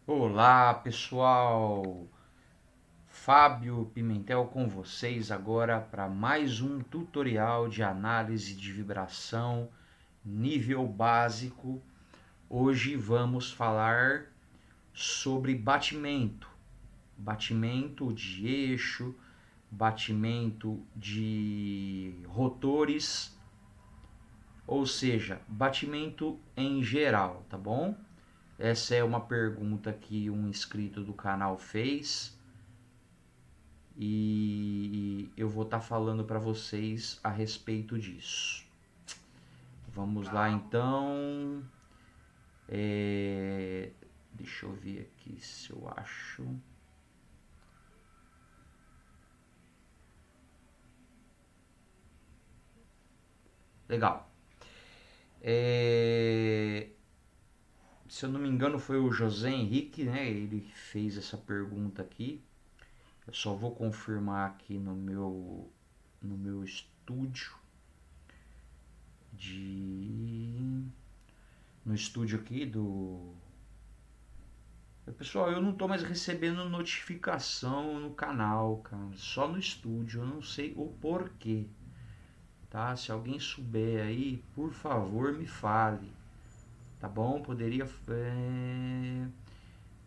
Olá, pessoal! Fábio Pimentel com vocês agora para mais um tutorial de análise de vibração nível básico. Hoje vamos falar sobre batimento de eixo, batimento de rotores, ou seja, batimento em geral, tá bom? Essa é uma pergunta que um inscrito do canal fez e eu vou estar falando para vocês a respeito disso. Vamos lá então. Deixa eu ver aqui se eu acho. Legal. Se eu não me engano foi o José Henrique, né? Ele fez essa pergunta aqui. Eu só vou confirmar aqui no meu estúdio de no estúdio aqui do pessoal, eu não tô mais recebendo notificação no canal, cara, só no estúdio, eu não sei o porquê, tá? Se alguém souber aí, por favor, me fale, tá bom? Poderia.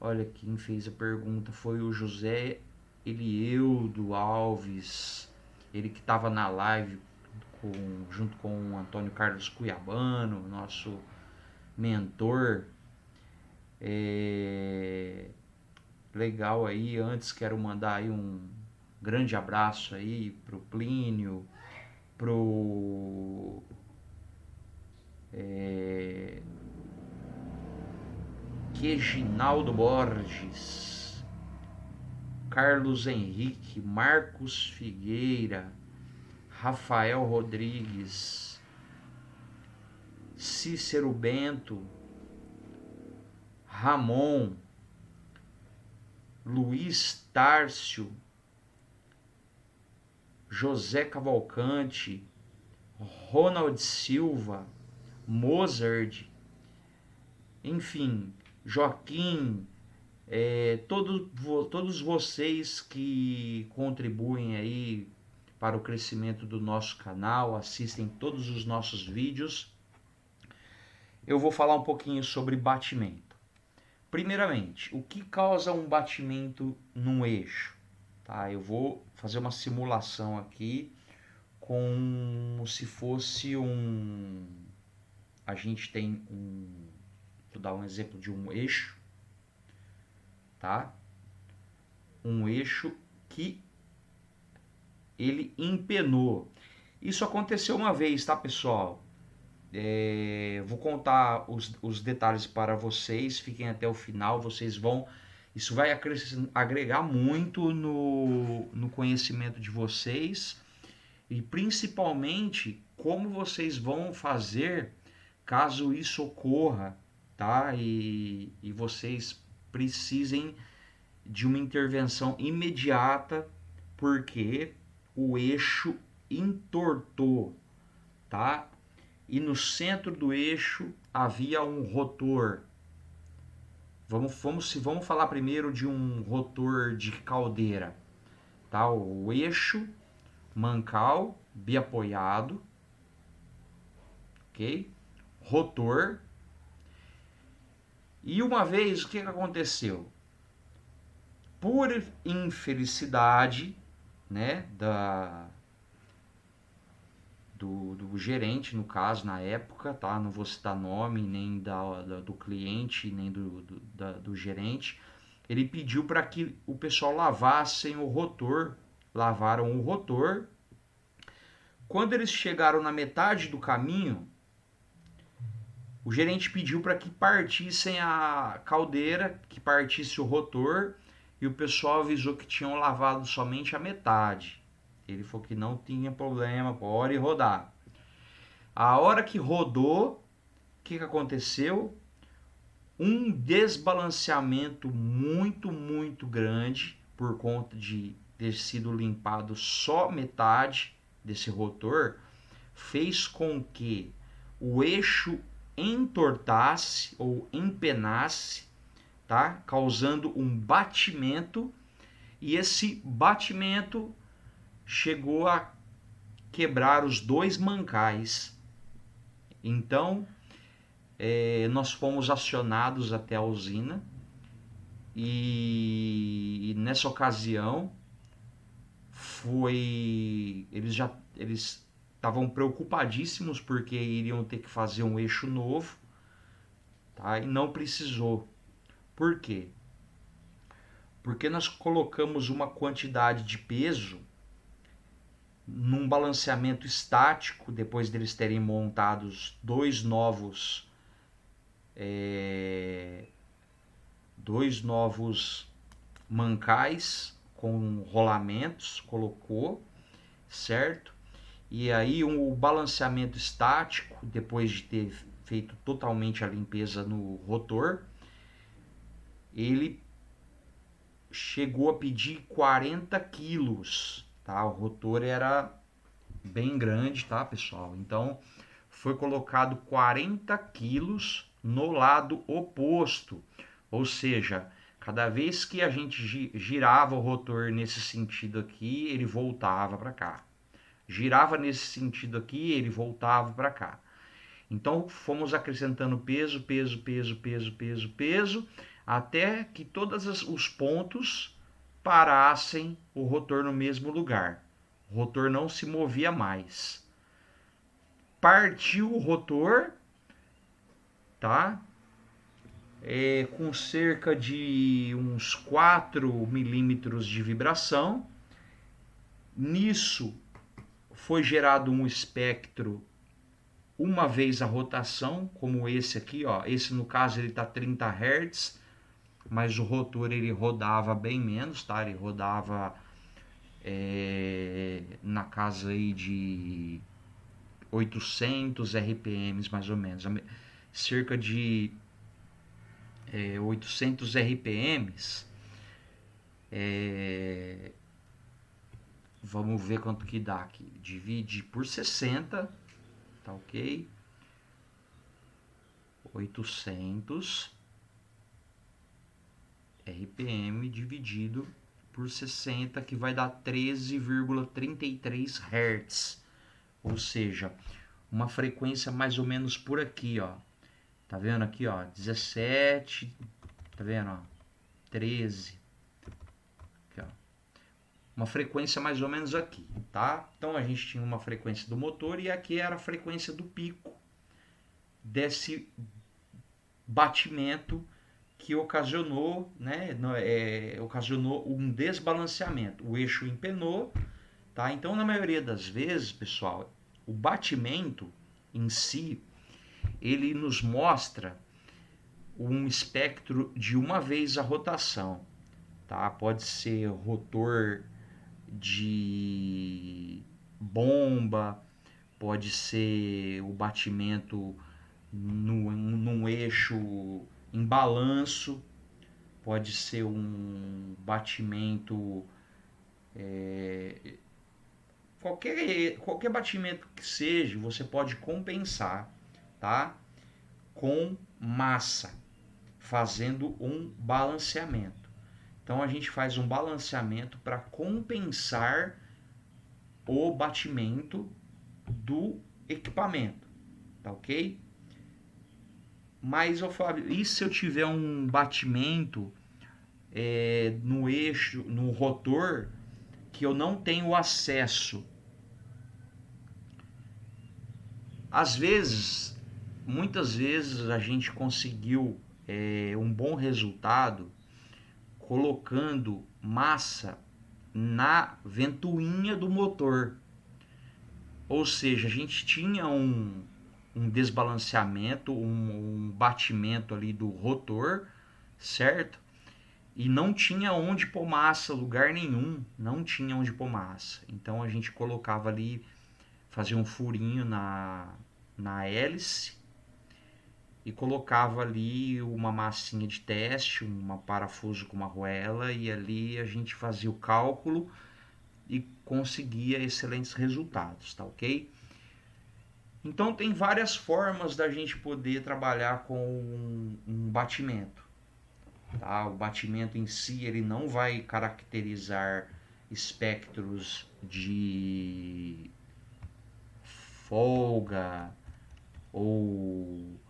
Olha, quem fez a pergunta foi o José Elieudo Alves, ele que estava na live junto com o Antônio Carlos Cuiabano, nosso mentor. Legal aí, antes quero mandar aí um grande abraço aí pro Plínio, pro Queginaldo Borges, Carlos Henrique, Marcos Figueira, Rafael Rodrigues, Cícero Bento, Ramon, Luiz Tárcio, José Cavalcante, Ronald Silva, Mozart, enfim, Joaquim, todos vocês que contribuem aí para o crescimento do nosso canal, assistem todos os nossos vídeos. Eu vou falar um pouquinho sobre batimento. Primeiramente, o que causa um batimento num eixo? Tá? Eu vou fazer uma simulação aqui como se fosse um. A gente tem um. Vou dar um exemplo de um eixo, tá? Um eixo que ele empenou. Isso aconteceu uma vez, tá, pessoal? Vou contar os detalhes para vocês, fiquem até o final, vocês vão. Isso vai agregar muito no conhecimento de vocês e principalmente como vocês vão fazer caso isso ocorra, tá? E vocês precisem de uma intervenção imediata porque o eixo entortou, tá? E no centro do eixo havia um rotor. Vamos falar primeiro de um rotor de caldeira, tá? O eixo mancal biapoiado, ok? Rotor. E uma vez o que aconteceu? Por infelicidade, né, do gerente, no caso, na época, tá? Não vou citar nome nem do cliente, nem do gerente. Ele pediu para que o pessoal lavassem o rotor. Lavaram o rotor. Quando eles chegaram na metade do caminho, o gerente pediu para que partissem a caldeira, que partisse o rotor, e o pessoal avisou que tinham lavado somente a metade. Ele falou que não tinha problema, pode rodar. A hora que rodou, o que aconteceu? Um desbalanceamento muito, muito grande por conta de ter sido limpado só metade desse rotor, fez com que o eixo entortasse ou empenasse, tá? Causando um batimento, e esse batimento chegou a quebrar os dois mancais. Então, nós fomos acionados até a usina e nessa ocasião eles estavam preocupadíssimos porque iriam ter que fazer um eixo novo, tá? E não precisou. Por quê? Porque nós colocamos uma quantidade de peso num balanceamento estático, depois deles terem montados dois novos mancais com rolamentos, colocou, certo? E aí o balanceamento estático, depois de ter feito totalmente a limpeza no rotor, ele chegou a pedir 40 quilos, tá? O rotor era bem grande, tá, pessoal? Então foi colocado 40 quilos no lado oposto, ou seja, cada vez que a gente girava o rotor nesse sentido aqui, ele voltava para cá. Girava nesse sentido aqui, ele voltava para cá. Então fomos acrescentando peso, até que todos os pontos parassem o rotor no mesmo lugar. O rotor não se movia mais. Partiu o rotor, tá? Com cerca de uns 4 milímetros de vibração. Nisso foi gerado um espectro uma vez a rotação, como esse aqui, ó. Esse no caso ele tá 30 Hz, mas o rotor ele rodava bem menos, tá? Ele rodava na casa aí de 800 RPMs mais ou menos, cerca de 800 RPMs. Vamos ver quanto que dá aqui. Divide por 60, tá ok? 800 RPM dividido por 60, que vai dar 13,33 Hz. Ou seja, uma frequência mais ou menos por aqui, ó. Tá vendo aqui, ó? 17, tá vendo, ó? 13. Aqui, ó. Uma frequência mais ou menos aqui, tá? Então a gente tinha uma frequência do motor e aqui era a frequência do pico desse batimento que ocasionou, né, ocasionou um desbalanceamento. O eixo empenou, tá? Então, na maioria das vezes, pessoal, o batimento em si, ele nos mostra um espectro de uma vez a rotação, tá? Pode ser rotor de bomba, pode ser o batimento num eixo em balanço, pode ser um batimento, qualquer batimento que seja, você pode compensar, tá? Com massa, fazendo um balanceamento. Então a gente faz um balanceamento para compensar o batimento do equipamento, tá ok? Mas, Fábio, e se eu tiver um batimento no eixo, no rotor, que eu não tenho acesso? Às vezes, muitas vezes a gente conseguiu um bom resultado colocando massa na ventoinha do motor. Ou seja, a gente tinha um desbalanceamento, um batimento ali do rotor, certo? E não tinha onde pôr massa, lugar nenhum, não tinha onde pôr massa. Então a gente colocava ali, fazia um furinho na hélice e colocava ali uma massinha de teste, um parafuso com uma arruela, e ali a gente fazia o cálculo e conseguia excelentes resultados, tá ok? Então tem várias formas da gente poder trabalhar com um batimento. tá? O batimento em si ele não vai caracterizar espectros de folga ou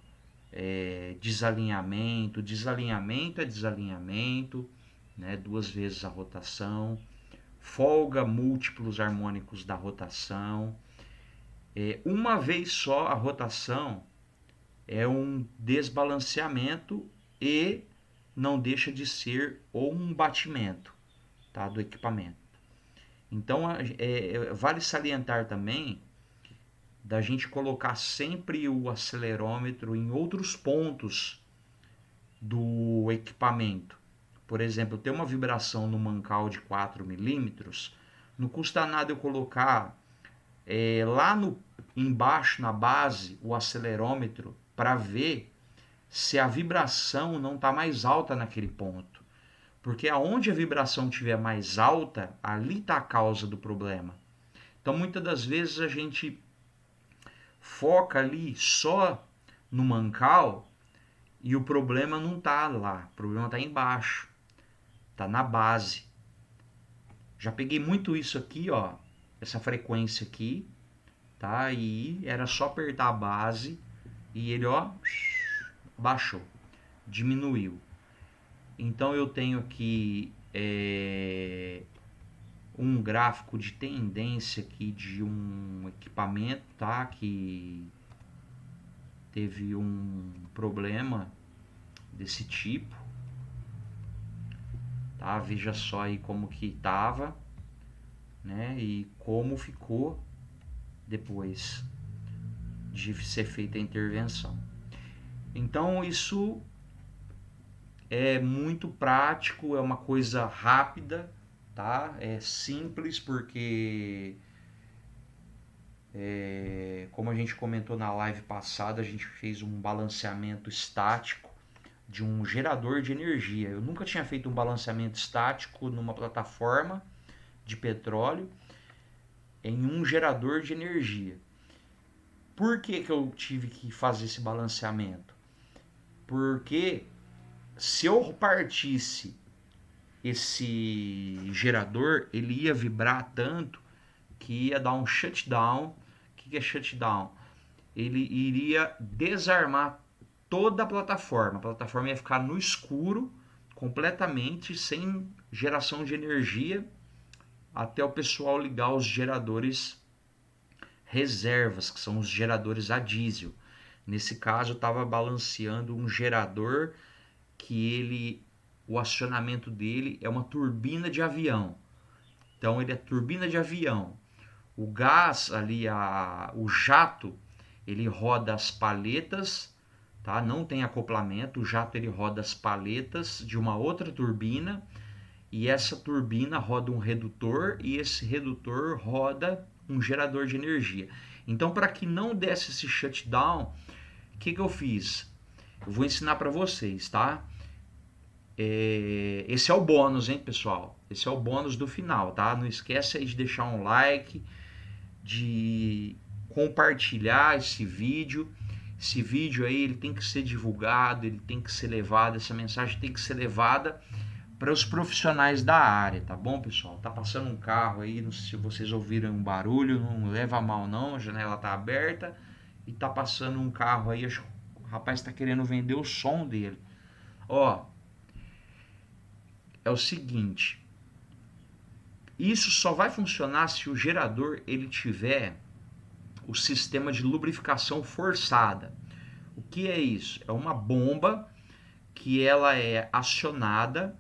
desalinhamento. Desalinhamento é desalinhamento, né? 2 vezes a rotação. Folga, múltiplos harmônicos da rotação. Uma vez só a rotação é um desbalanceamento e não deixa de ser ou um batimento, tá, do equipamento. Então, vale salientar também da gente colocar sempre o acelerômetro em outros pontos do equipamento. Por exemplo, ter uma vibração no mancal de 4 milímetros, não custa nada eu colocar lá embaixo, na base, o acelerômetro para ver se a vibração não está mais alta naquele ponto. Porque aonde a vibração estiver mais alta, ali está a causa do problema. Então, muitas das vezes a gente foca ali só no mancal e o problema não está lá, o problema está embaixo, está na base. Já peguei muito isso aqui, ó, essa frequência aqui, tá? E era só apertar a base e ele, ó, baixou, diminuiu. Então eu tenho aqui um gráfico de tendência aqui de um equipamento, tá? Que teve um problema desse tipo, tá? Veja só aí como que tava, né? E como ficou depois de ser feita a intervenção. Então isso é muito prático, é uma coisa rápida, tá? É simples porque como a gente comentou na live passada, a gente fez um balanceamento estático de um gerador de energia. Eu nunca tinha feito um balanceamento estático numa plataforma de petróleo em um gerador de energia. Por que eu tive que fazer esse balanceamento? Porque se eu partisse esse gerador, ele ia vibrar tanto que ia dar um shutdown. O que é shutdown? Ele iria desarmar toda a plataforma ia ficar no escuro, completamente, sem geração de energia, até o pessoal ligar os geradores reservas, que são os geradores a diesel. Nesse caso, eu estava balanceando um gerador que o acionamento dele é uma turbina de avião. Então, ele é turbina de avião. O gás ali, o jato, ele roda as paletas, tá? Não tem acoplamento, o jato ele roda as paletas de uma outra turbina e essa turbina roda um redutor e esse redutor roda um gerador de energia. Então, para que não desse esse shutdown, o que eu fiz? Eu vou ensinar para vocês, tá? Esse é o bônus, hein, pessoal? Esse é o bônus do final, tá? Não esquece aí de deixar um like, de compartilhar esse vídeo. Esse vídeo aí ele tem que ser divulgado, ele tem que ser levado, essa mensagem tem que ser levada para os profissionais da área, tá bom, pessoal? Tá passando um carro aí, não sei se vocês ouviram um barulho, não leva mal não, a janela tá aberta e tá passando um carro aí, acho que o rapaz tá querendo vender o som dele. Ó, é o seguinte, isso só vai funcionar se o gerador ele tiver o sistema de lubrificação forçada. O que é isso? É uma bomba que ela é acionada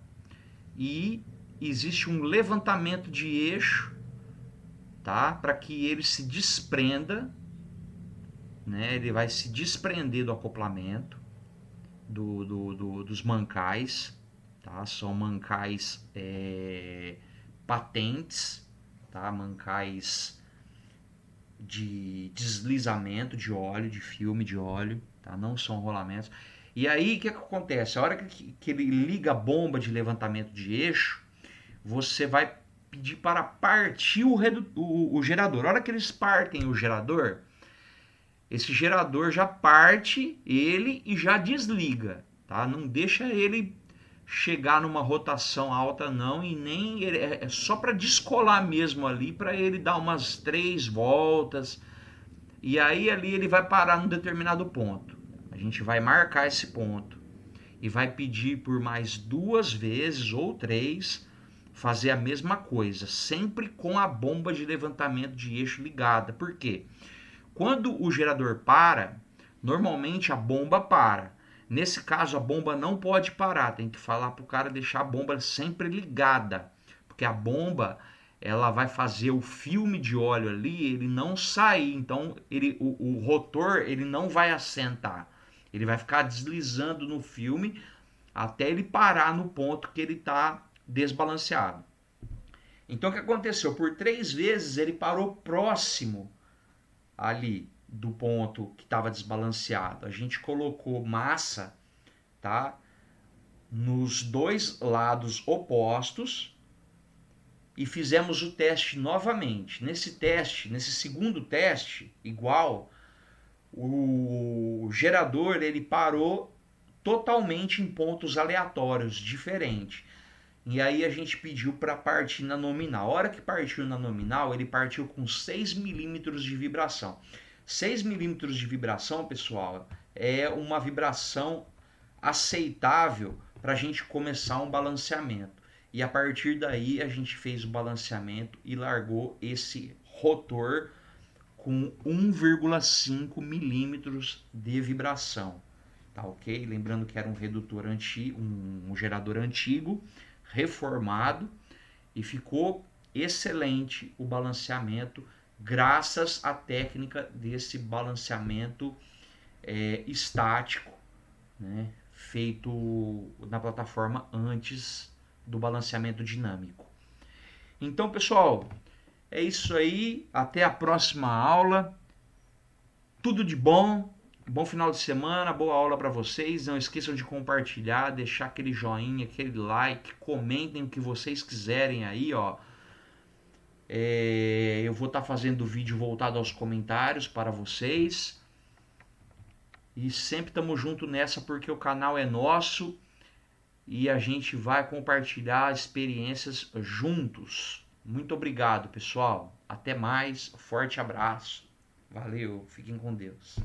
e existe um levantamento de eixo, tá? Para que ele se desprenda, né? Ele vai se desprender do acoplamento dos mancais, tá? São mancais patentes, tá? Mancais de deslizamento de óleo, de filme de óleo, tá? Não são rolamentos. E aí o que acontece? A hora que ele liga a bomba de levantamento de eixo, você vai pedir para partir o gerador. A hora que eles partem o gerador, esse gerador já parte ele e já desliga, tá? Não deixa ele chegar numa rotação alta não, e nem é só para descolar mesmo ali, para ele dar umas 3 voltas, e aí ali ele vai parar num determinado ponto. A gente vai marcar esse ponto e vai pedir por mais 2 vezes ou 3 fazer a mesma coisa, sempre com a bomba de levantamento de eixo ligada. Por quê? Quando o gerador para, normalmente a bomba para. Nesse caso, a bomba não pode parar. Tem que falar para o cara deixar a bomba sempre ligada, porque a bomba ela vai fazer o filme de óleo ali, ele não sair. Então, o rotor ele não vai assentar. Ele vai ficar deslizando no filme até ele parar no ponto que ele está desbalanceado. Então, o que aconteceu? Por 3 vezes ele parou próximo ali do ponto que estava desbalanceado. A gente colocou massa, tá, nos 2 lados opostos e fizemos o teste novamente. Nesse segundo teste, igual, o gerador ele parou totalmente em pontos aleatórios, diferente. E aí a gente pediu para partir na nominal. A hora que partiu na nominal, ele partiu com 6 milímetros de vibração. 6 milímetros de vibração, pessoal, é uma vibração aceitável para a gente começar um balanceamento. E a partir daí a gente fez o balanceamento e largou esse rotor com 1,5 milímetros de vibração. Tá ok? Lembrando que era um redutor antigo, um gerador antigo, reformado, e ficou excelente o balanceamento graças à técnica desse balanceamento estático, né, feito na plataforma antes do balanceamento dinâmico. Então, pessoal, é isso aí. Até a próxima aula. Tudo de bom. Bom final de semana, boa aula para vocês. Não esqueçam de compartilhar, deixar aquele joinha, aquele like, comentem o que vocês quiserem aí, ó. Eu vou estar fazendo vídeo voltado aos comentários para vocês. E sempre estamos juntos nessa, porque o canal é nosso e a gente vai compartilhar experiências juntos. Muito obrigado, pessoal. Até mais. Forte abraço. Valeu. Fiquem com Deus.